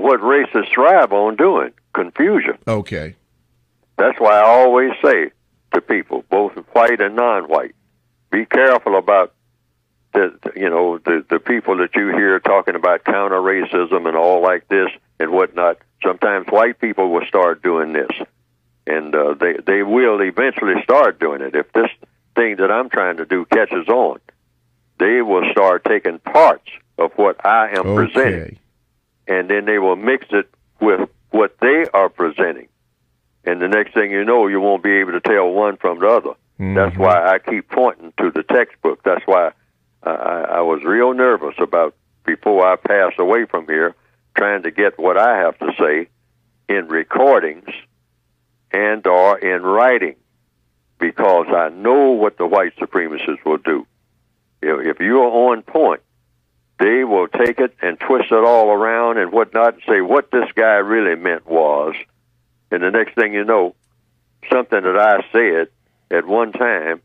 what racists thrive on doing? Confusion. Okay. That's why I always say to people, both white and non-white, be careful about the people that you hear talking about counter-racism and all like this and whatnot. Sometimes white people will start doing this, and they will eventually start doing it. If this thing that I'm trying to do catches on, they will start taking parts of what I am presenting, and then they will mix it with what they are presenting. And the next thing you know, you won't be able to tell one from the other. Mm-hmm. That's why I keep pointing to the textbook. That's why I was real nervous about, before I pass away from here, trying to get what I have to say in recordings and or in writing, because I know what the white supremacists will do. If you are on point, they will take it and twist it all around and whatnot and say what this guy really meant was, and the next thing you know, something that I said at one time,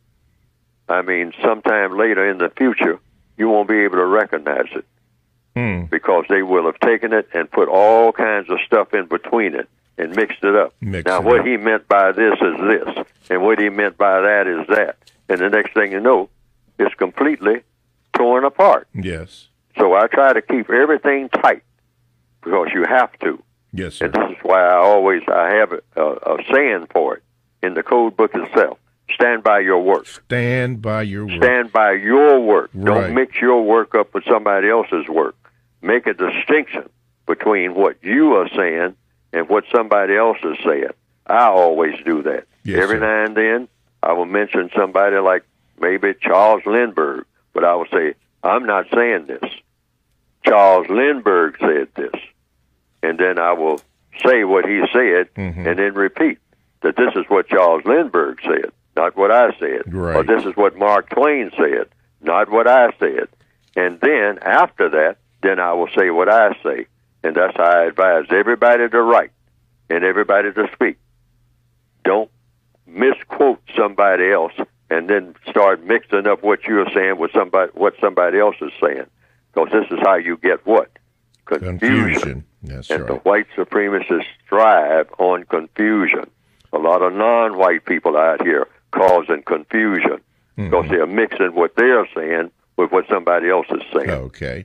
sometime later in the future, you won't be able to recognize it. Because they will have taken it and put all kinds of stuff in between it and mixed it up. What he meant by this is this, and what he meant by that is that. And the next thing you know, it's completely torn apart. Yes. So I try to keep everything tight, because you have to. Yes, sir. And this is why I have a saying for it in the code book itself. Stand by your work. Stand by your work. Stand by your work. Right. Don't mix your work up with somebody else's work. Make a distinction between what you are saying and what somebody else is saying. I always do that. Yes, Every sir. now and then, I will mention somebody like maybe Charles Lindbergh, but I will say, I'm not saying this. Charles Lindbergh said this. And then I will say what he said, and then repeat that this is what Charles Lindbergh said, not what I said. Right. Or this is what Mark Twain said, not what I said. And then after that, then I will say what I say. And that's how I advise everybody to write and everybody to speak. Don't misquote somebody else and then start mixing up what you're saying with what somebody else is saying. Because this is how you get what? Confusion. That's and right. the white supremacists thrive on confusion. A lot of non-white people out here causing confusion because they're mixing what they're saying with what somebody else is saying. Okay.